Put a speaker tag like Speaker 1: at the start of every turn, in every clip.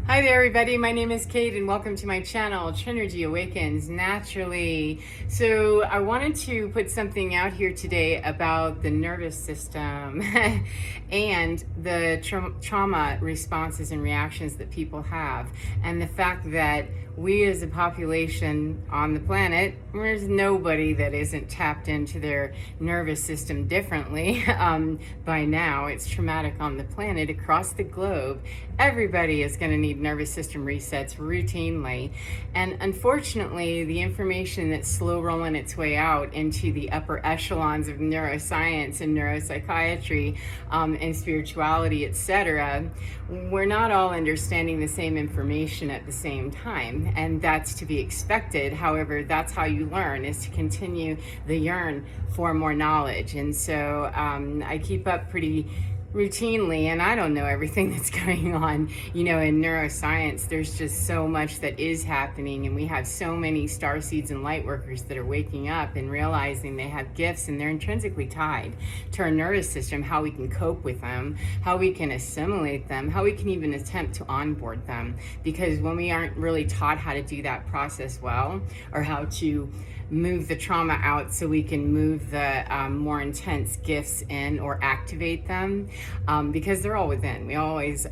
Speaker 1: Hi there, everybody. My name is Kate, and welcome to my channel, Trinergy Awakens Naturally. So, I wanted to put something out here today about the nervous system and the trauma responses and reactions that people have, and the fact that we as a population on the planet, there's nobody that isn't tapped into their nervous system differently by now. It's traumatic on the planet across the globe. Everybody is going to need nervous system resets routinely. And unfortunately, the information that's slow rolling its way out into the upper echelons of neuroscience and neuropsychiatry and spirituality, etc., we're not all understanding the same information at the same time. And that's to be expected. However, that's how you learn, is to continue the yearn for more knowledge. And so I keep up pretty routinely, and I don't know everything that's going on, in neuroscience. There's just so much that is happening, and we have so many star seeds and light workers that are waking up and realizing they have gifts, and they're intrinsically tied to our nervous system, how we can cope with them, how we can assimilate them, how we can even attempt to onboard them. Because when we aren't really taught how to do that process well, or how to move the trauma out so we can move the more intense gifts in or activate them, because they're all within. We always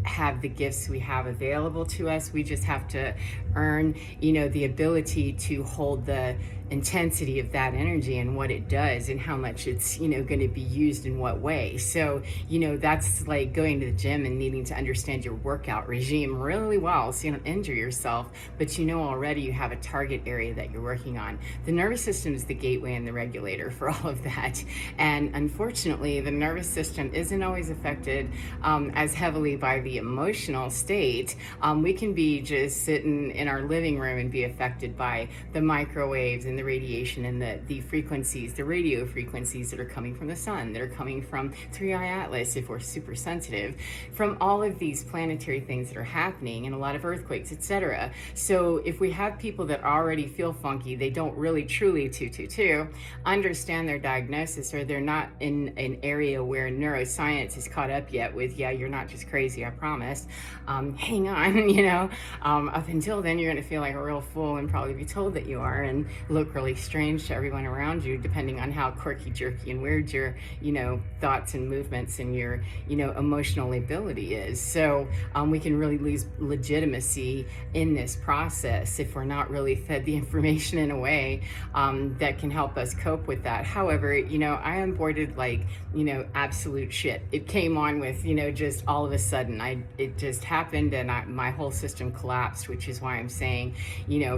Speaker 1: have the gifts we have available to us. We just have to earn, the ability to hold the intensity of that energy and what it does and how much it's, going to be used in what way. So, that's like going to the gym and needing to understand your workout regime really well so you don't injure yourself, but already you have a target area that you're working on. The nervous system is the gateway and the regulator for all of that. And unfortunately, the nervous system isn't always affected as heavily by the emotional state. We can be just sitting in our living room and be affected by the microwaves and the radiation and the frequencies, the radio frequencies that are coming from the sun, that are coming from 3i Atlas if we're super sensitive, from all of these planetary things that are happening, and a lot of earthquakes, etc. So if we have people that already feel funky, they don't really truly understand their diagnosis, or they're not in an area where neuroscience is caught up yet with, yeah, you're not just crazy, I promise. Hang on, up until then, you're going to feel like a real fool and probably be told that you are, and look really strange to everyone around you, depending on how quirky, jerky, and weird your, thoughts and movements and your, emotional ability is. So we can really lose legitimacy in this process if we're not really fed the information in a way that can help us cope with that. However, I onboarded absolute shit. It came on with, just all of a sudden, it just happened, and my whole system collapsed, which is why I'm saying,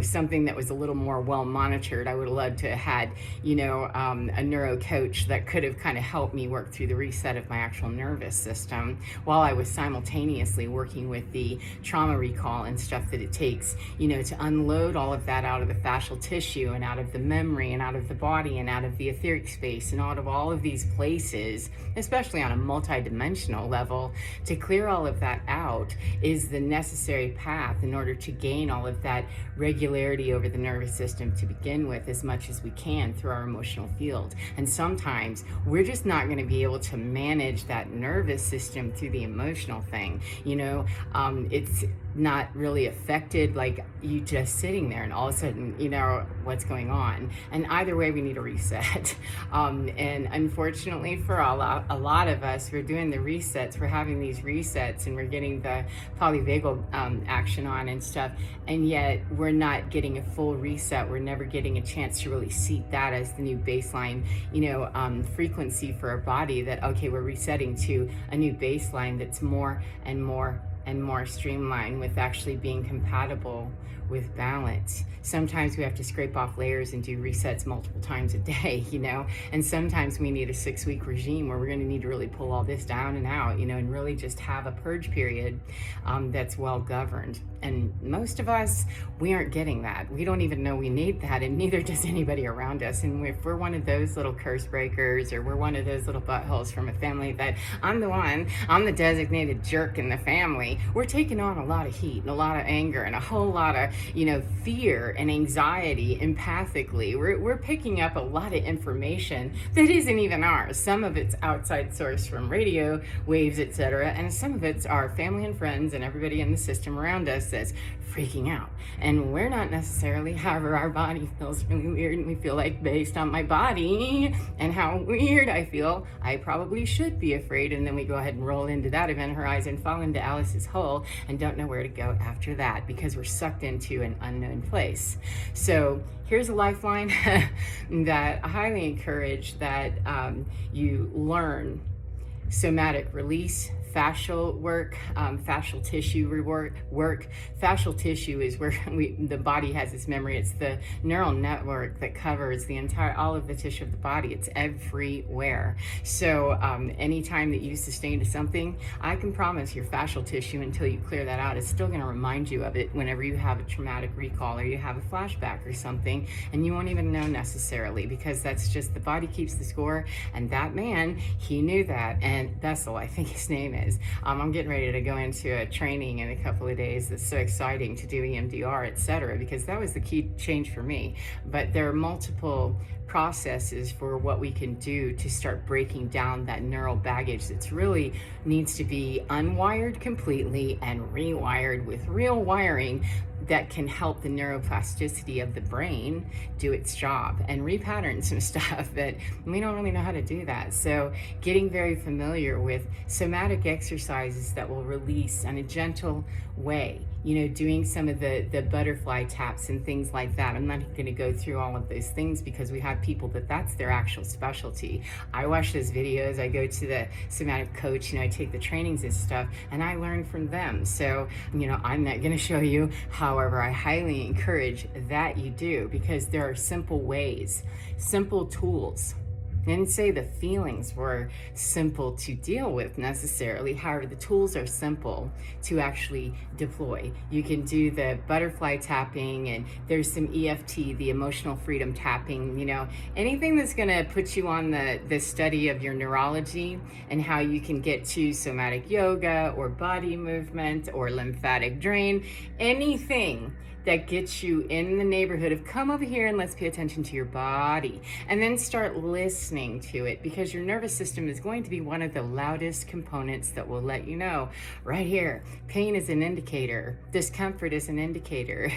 Speaker 1: something that was a little more well monitored. I would have loved to have had, a neuro coach that could have kind of helped me work through the reset of my actual nervous system while I was simultaneously working with the trauma recall and stuff that it takes, to unload all of that out of the fascial tissue and out of the memory and out of the body and out of the etheric space and out of all of these places, especially on a multi-dimensional level. To clear all of that out is the necessary path in order to gain all of that regularity over the nervous system to begin with, as much as we can through our emotional field. And sometimes we're just not going to be able to manage that nervous system through the emotional thing. It's not really affected like you just sitting there and all of a sudden, what's going on. And either way, we need a reset. And unfortunately for a lot of us, we're doing the resets, we're having these resets, and we're getting the polyvagal action on and stuff, and yet we're not getting a full reset. We're never getting a chance to really seat that as the new baseline, frequency for our body, that, okay, we're resetting to a new baseline that's more and more and more streamlined, with actually being compatible with balance. Sometimes we have to scrape off layers and do resets multiple times a day, and sometimes we need a 6-week regime where we're going to need to really pull all this down and out, and really just have a purge period that's well governed. And most of us, we aren't getting that. We don't even know we need that, and neither does anybody around us. And if we're one of those little curse breakers, or we're one of those little buttholes from a family that I'm the designated jerk in the family, family, we're taking on a lot of heat and a lot of anger and a whole lot of, fear and anxiety empathically. We're picking up a lot of information that isn't even ours. Some of it's outside source from radio waves, etc., and some of it's our family and friends and everybody in the system around us that's freaking out. And we're not necessarily, however, our body feels really weird, and we feel like, based on my body and how weird I feel, I probably should be afraid. And then we go ahead and roll into that event horizon, fall into Alice's hole, and don't know where to go after that because we're sucked into an unknown place. So here's a lifeline that I highly encourage that you learn: somatic release, fascial work, fascial tissue work. Fascial tissue is where the body has its memory. It's the neural network that covers all of the tissue of the body. It's everywhere. So anytime that you sustain something, I can promise your fascial tissue, until you clear that out, is still going to remind you of it whenever you have a traumatic recall or you have a flashback or something, and you won't even know necessarily, because that's just, the body keeps the score. And that man, he knew that. And Bessel, I think his name is. I'm getting ready to go into a training in a couple of days that's so exciting to do EMDR, etc., because that was the key change for me. But there are multiple processes for what we can do to start breaking down that neural baggage that's really needs to be unwired completely and rewired with real wiring that can help the neuroplasticity of the brain do its job and repattern some stuff that we don't really know how to do that. So getting very familiar with somatic exercises that will release in a gentle way, doing some of the butterfly taps and things like that. I'm not going to go through all of those things because we have people that's their actual specialty. I watch those videos, I go to the somatic coach, I take the trainings and stuff, and I learn from them. So, I'm not going to show you. However, I highly encourage that you do, because there are simple ways, simple tools. I didn't say the feelings were simple to deal with necessarily. However, the tools are simple to actually deploy. You can do the butterfly tapping, and there's some EFT, the emotional freedom tapping, anything that's going to put you on the study of your neurology and how you can get to somatic yoga or body movement or lymphatic drain, anything that gets you in the neighborhood of come over here and let's pay attention to your body, and then start listening to it, because your nervous system is going to be one of the loudest components that will let you know right here. Pain is an indicator. Discomfort is an indicator.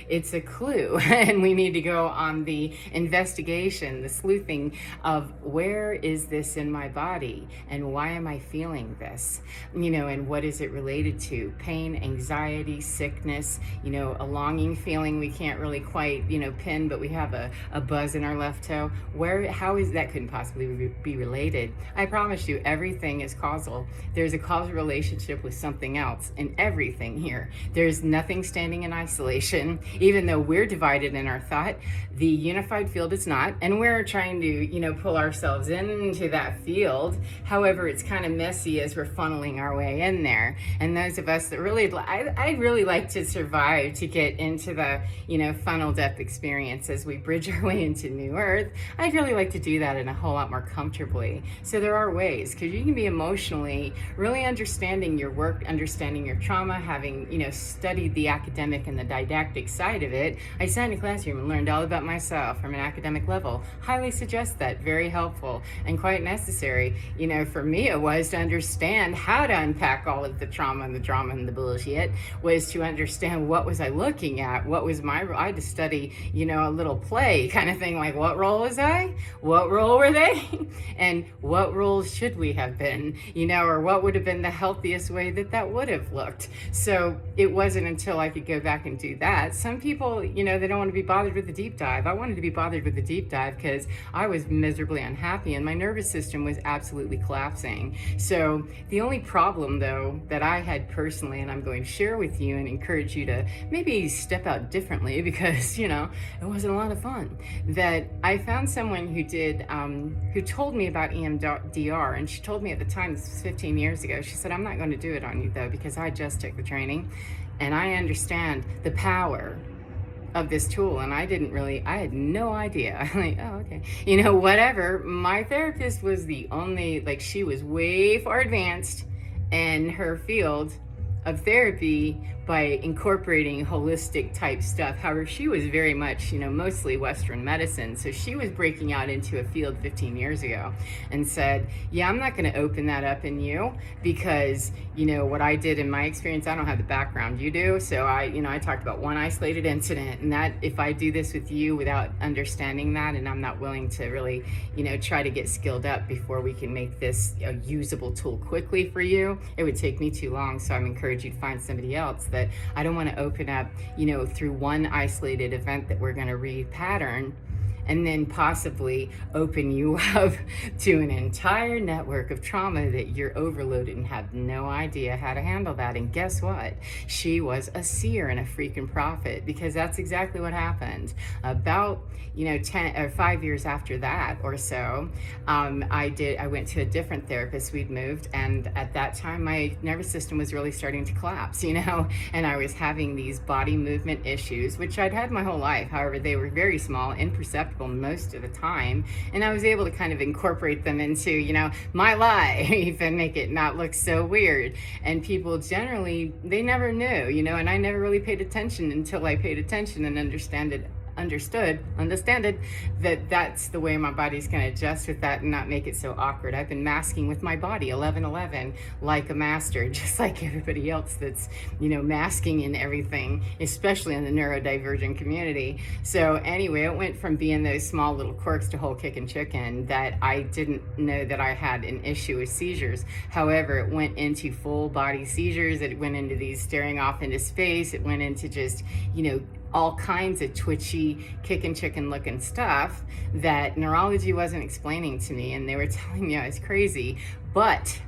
Speaker 1: It's a clue. And we need to go on the investigation, the sleuthing of where is this in my body and why am I feeling this? And what is it related to? Pain, anxiety, sickness, a longing feeling we can't really quite, pin, but we have a buzz in our left toe. How is that? Couldn't possibly be related. I promise you, everything is causal. There's a causal relationship with something else in everything here. There's nothing standing in isolation, even though we're divided in our thought. The unified field is not, and we're trying to, pull ourselves into that field. However, it's kind of messy as we're funneling our way in there. And those of us that really, I'd really like to survive to get into the, funnel depth experience as we bridge our way into New Earth. I'd really like to do that in a whole lot more comfortably. So there are ways, because you can be emotionally really understanding your work, understanding your trauma, having, studied the academic and the didactic side of it. I sat in a classroom and learned all about myself from an academic level. Highly suggest that. Very helpful and quite necessary. For me, it was to understand how to unpack all of the trauma and the drama and the bullshit, was to understand what was I looking at, what was my role. I had to study, a little play kind of thing, like what role was I? What role were they? And what roles should we have been, or what would have been the healthiest way that would have looked. So it wasn't until I could go back and do that. Some people, they don't want to be bothered with the deep dive. I wanted to be bothered with the deep dive because I was miserably unhappy and my nervous system was absolutely collapsing. So the only problem, though, that I had personally, and I'm going to share with you and encourage you to maybe step out differently, because, it wasn't a lot of fun, that I found someone who did, who told me about EMDR, and she told me at the time, this was 15 years ago, she said, I'm not going to do it on you though, because I just took the training and I understand the power of this tool. And I had no idea. I'm like, oh, okay. Whatever. My therapist was the only, she was way far advanced in her field of therapy by incorporating holistic type stuff. However, she was very much, mostly Western medicine. So she was breaking out into a field 15 years ago and said, yeah, I'm not going to open that up in you because, what I did in my experience, I don't have the background you do. So I talked about one isolated incident, and that if I do this with you without understanding that, and I'm not willing to really, try to get skilled up before we can make this a usable tool quickly for you, it would take me too long. So I'm encouraging you to find somebody else. That I don't want to open up, through one isolated event that we're going to repattern and then possibly open you up to an entire network of trauma that you're overloaded and have no idea how to handle that. And guess what? She was a seer and a freaking prophet, because that's exactly what happened. About 10 or 5 years after that or so, I went to a different therapist. We'd moved, and at that time my nervous system was really starting to collapse, and I was having these body movement issues, which I'd had my whole life. However, they were very small, imperceptible most of the time, and I was able to kind of incorporate them into my life and make it not look so weird. And people generally, they never knew, and I never really paid attention until I paid attention and understood that that's the way my body's going to adjust with that and not make it so awkward. I've been masking with my body 11/11 like a master, just like everybody else that's masking in everything, especially in the neurodivergent community. So anyway, it went from being those small little quirks to whole kicking chicken that I didn't know that I had an issue with seizures. However, it went into full body seizures. It went into these staring off into space. It went into just all kinds of twitchy, kicking chicken looking stuff that neurology wasn't explaining to me, and they were telling me I was crazy. But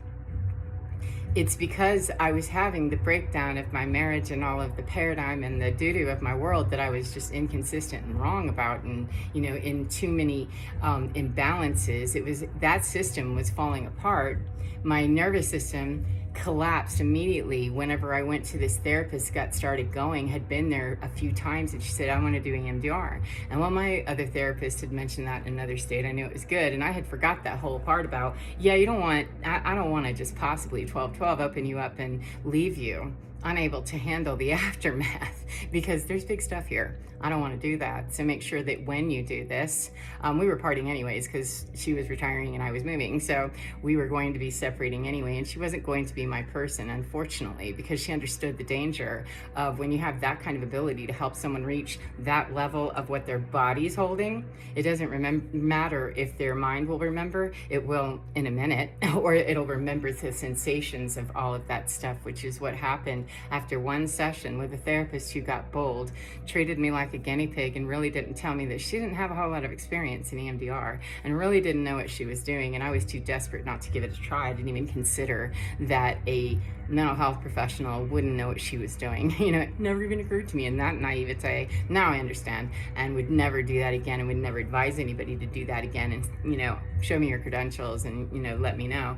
Speaker 1: it's because I was having the breakdown of my marriage and all of the paradigm and the doo-doo of my world that I was just inconsistent and wrong about, and in too many imbalances. It was that system was falling apart. My nervous system collapsed immediately whenever I went to this therapist, got started going, had been there a few times, and she said, I want to do EMDR. And while my other therapist had mentioned that in another state, I knew it was good, and I had forgot that whole part about, I don't want to just possibly 12/12 open you up and leave you unable to handle the aftermath, because there's big stuff here. I don't want to do that. So make sure that when you do this, we were parting anyways because she was retiring and I was moving. So we were going to be separating anyway, and she wasn't going to be my person, unfortunately, because she understood the danger of when you have that kind of ability to help someone reach that level of what their body's holding. It doesn't matter if their mind will remember. It will in a minute, or it'll remember the sensations of all of that stuff, which is what happened after one session with a therapist who got bold, treated me like a guinea pig, and really didn't tell me that she didn't have a whole lot of experience in EMDR and really didn't know what she was doing. And I was too desperate not to give it a try. I didn't even consider that a mental health professional wouldn't know what she was doing. It never even occurred to me in that naivete. Now I understand, and would never do that again, and would never advise anybody to do that again. And show me your credentials and let me know,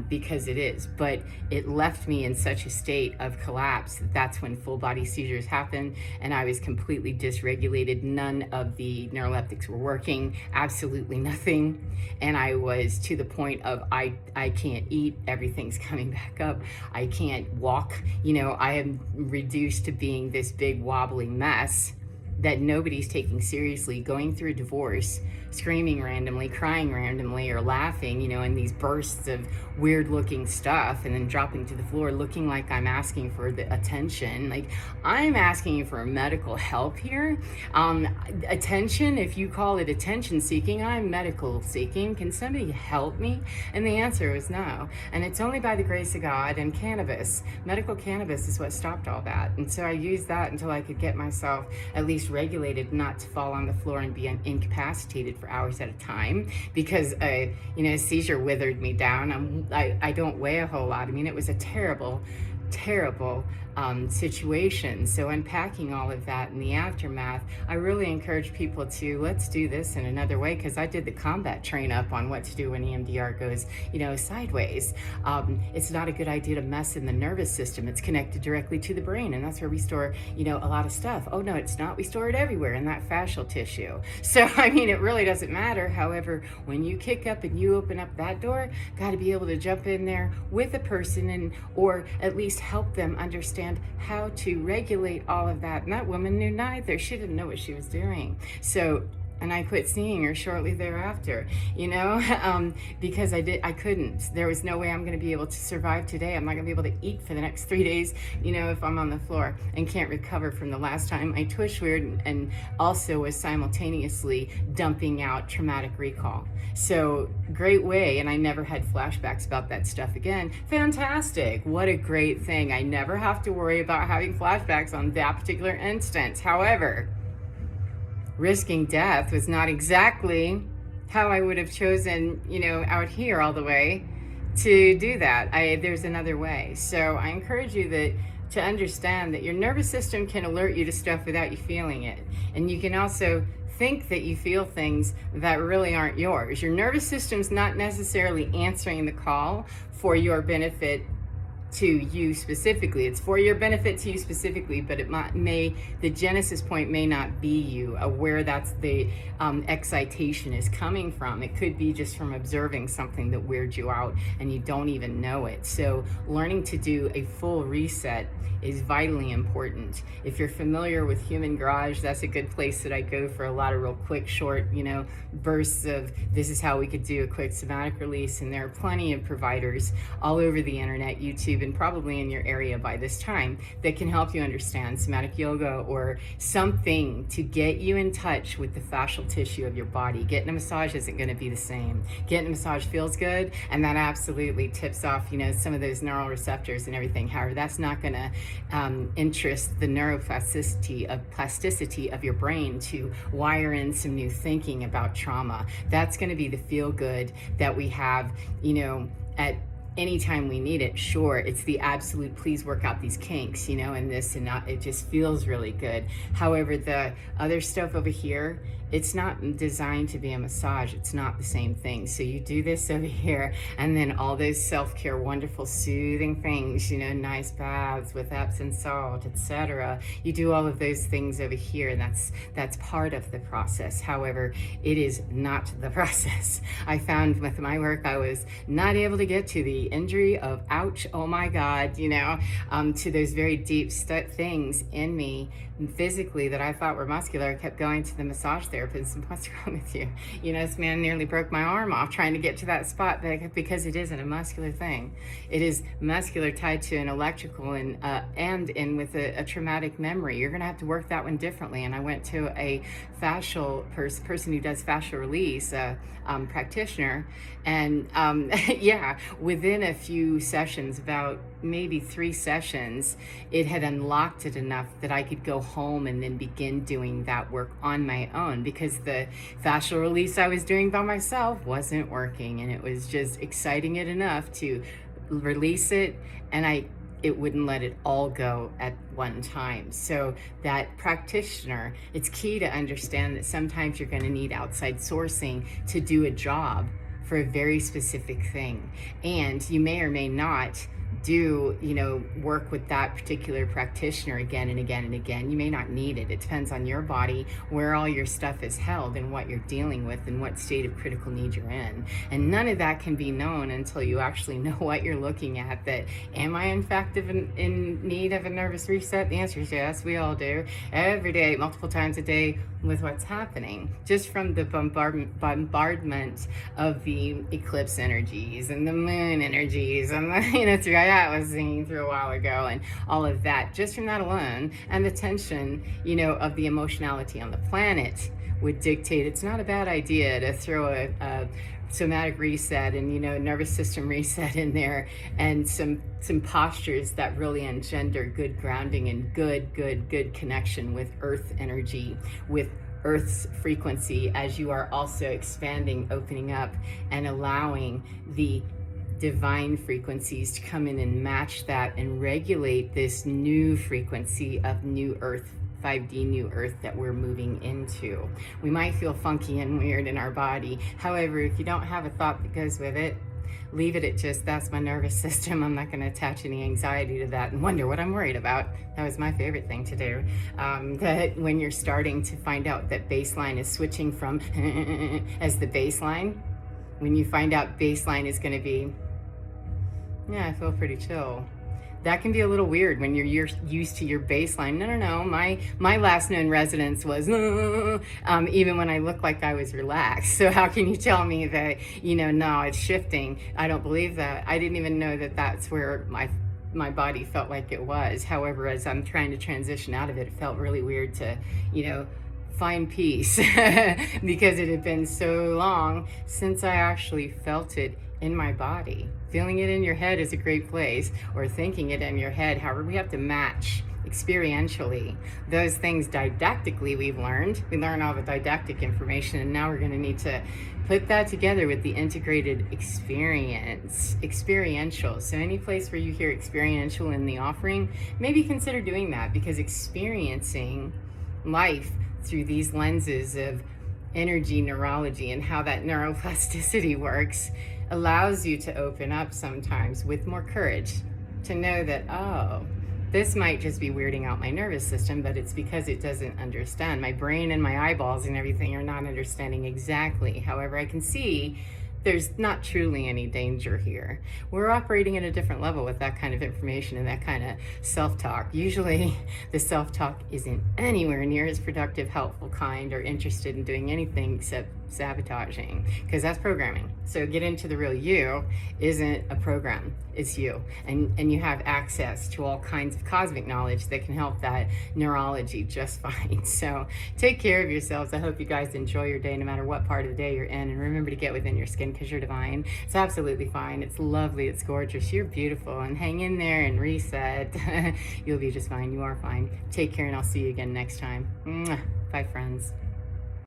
Speaker 1: because it is. But it left me in such a state of collapse. That's when full body seizures happened, and I was completely dysregulated. None of the neuroleptics were working, absolutely nothing. And I was to the point of I can't eat, everything's coming back up. I can't walk. I am reduced to being this big wobbly mess that nobody's taking seriously, going through a divorce, screaming randomly, crying randomly, or laughing, in these bursts of weird looking stuff, and then dropping to the floor looking like I'm asking for the attention. Like, I'm asking you for medical help here. Attention, if you call it attention seeking, I'm medical seeking. Can somebody help me? And the answer was no. And it's only by the grace of God and cannabis. Medical cannabis is what stopped all that. And so I used that until I could get myself at least regulated, not to fall on the floor and be incapacitated for hours at a time, because a seizure withered me down. I don't weigh a whole lot. I mean, it was a terrible situations. So unpacking all of that in the aftermath, I really encourage people to, let's do this in another way, because I did the combat train up on what to do when EMDR goes, sideways. It's not a good idea to mess in the nervous system. It's connected directly to the brain, and that's where we store, a lot of stuff. Oh no, it's not. We store it everywhere in that fascial tissue. So, it really doesn't matter. However, when you kick up and you open up that door, got to be able to jump in there with a person or at least help them understand how to regulate all of that. And that woman knew neither. She didn't know what she was doing. So, and I quit seeing her shortly thereafter, because I couldn't. There was no way I'm going to be able to survive today. I'm not going to be able to eat for the next 3 days, if I'm on the floor and can't recover from the last time I twitched weird and also was simultaneously dumping out traumatic recall. So great way, and I never had flashbacks about that stuff again. Fantastic. What a great thing. I never have to worry about having flashbacks on that particular instance. However, risking death was not exactly how I would have chosen, out here all the way to do that. There's another way. So I encourage you to understand that your nervous system can alert you to stuff without you feeling it. And you can also think that you feel things that really aren't yours. Your nervous system's not necessarily answering the call for your benefit to you specifically. It's for your benefit to you specifically, but the genesis point may not be you, where that's the excitation is coming from. It could be just from observing something that weirds you out and you don't even know it. So learning to do a full reset is vitally important. If you're familiar with Human Garage, that's a good place that I go for a lot of real quick, short, bursts of this is how we could do a quick somatic release. And there are plenty of providers all over the internet, YouTube, and probably in your area by this time that can help you understand somatic yoga or something to get you in touch with the fascial tissue of your body. Getting a massage isn't going to be the same. Getting a massage feels good, and that absolutely tips off, some of those neural receptors and everything. However, that's not going to interest the neuroplasticity of your brain to wire in some new thinking about trauma. That's going to be the feel good that we have, at anytime we need it. Sure, it's the absolute please work out these kinks, and this and not, it just feels really good. However, the other stuff over here, it's not designed to be a massage. It's not the same thing. So you do this over here, and then all those self-care, wonderful, soothing things, nice baths with Epsom salt, etc. You do all of those things over here, and that's part of the process. However, it is not the process. I found with my work, I was not able to get to the injury of ouch, oh my God, to those very deep things in me physically that I thought were muscular. I kept going to the massage therapist, and what's wrong with you? This man nearly broke my arm off trying to get to that spot, because it isn't a muscular thing. It is muscular tied to an electrical and with a traumatic memory. You're gonna have to work that one differently. And I went to a fascial person who does fascial release, practitioner, and within a few sessions, about maybe 3 sessions, it had unlocked it enough that I could go home and then begin doing that work on my own, because the fascial release I was doing by myself wasn't working, and it was just exciting it enough to release it, and it wouldn't let it all go at one time. So that practitioner, it's key to understand that sometimes you're going to need outside sourcing to do a job for a very specific thing. And you may or may not do, work with that particular practitioner again and again and again. You may not need it. It depends on your body, where all your stuff is held and what you're dealing with and what state of critical need you're in. And none of that can be known until you actually know what you're looking at. That, am I in fact in need of a nervous reset? The answer is yes, we all do. Every day, multiple times a day, with what's happening. Just from the bombardment of the eclipse energies and the moon energies and the, throughout I was singing through a while ago, and all of that, just from that alone, and the tension, of the emotionality on the planet would dictate it's not a bad idea to throw a somatic reset and nervous system reset in there, and some postures that really engender good grounding and good connection with earth energy, with Earth's frequency, as you are also expanding, opening up, and allowing the divine frequencies to come in and match that and regulate this new frequency of new earth, 5D new earth that we're moving into. We might feel funky and weird in our body. However, if you don't have a thought that goes with it, leave it at just, that's my nervous system. I'm not going to attach any anxiety to that and wonder what I'm worried about. That was my favorite thing to do. That when you're starting to find out that baseline is switching from as the baseline, when you find out baseline is going to be, yeah, I feel pretty chill. That can be a little weird when you're used to your baseline. No. My last known residence was even when I looked like I was relaxed. So how can you tell me that, no, it's shifting? I don't believe that. I didn't even know that that's where my body felt like it was. However, as I'm trying to transition out of it, it felt really weird to, find peace because it had been so long since I actually felt it in my body. Feeling it in your head is a great place, or thinking it in your head. However, we have to match experientially those things. Didactically, we learn all the didactic information, and now we're going to need to put that together with the integrated experiential. So any place where you hear experiential in the offering, maybe consider doing that, because experiencing life through these lenses of energy neurology and how that neuroplasticity works allows you to open up sometimes with more courage to know that, oh, this might just be weirding out my nervous system, but it's because it doesn't understand. My brain and my eyeballs and everything are not understanding exactly. However, I can see there's not truly any danger here. We're operating at a different level with that kind of information and that kind of self-talk. Usually the self-talk isn't anywhere near as productive, helpful, kind, or interested in doing anything except sabotaging, because that's programming. So get into the real you isn't a program, it's you. And you have access to all kinds of cosmic knowledge that can help that neurology just fine. So take care of yourselves. I hope you guys enjoy your day no matter what part of the day you're in. And remember to get within your skin, because you're divine. It's absolutely fine. It's lovely. It's gorgeous. You're beautiful. And hang in there and reset. You'll be just fine. You are fine. Take care, and I'll see you again next time. Mwah. Bye, friends.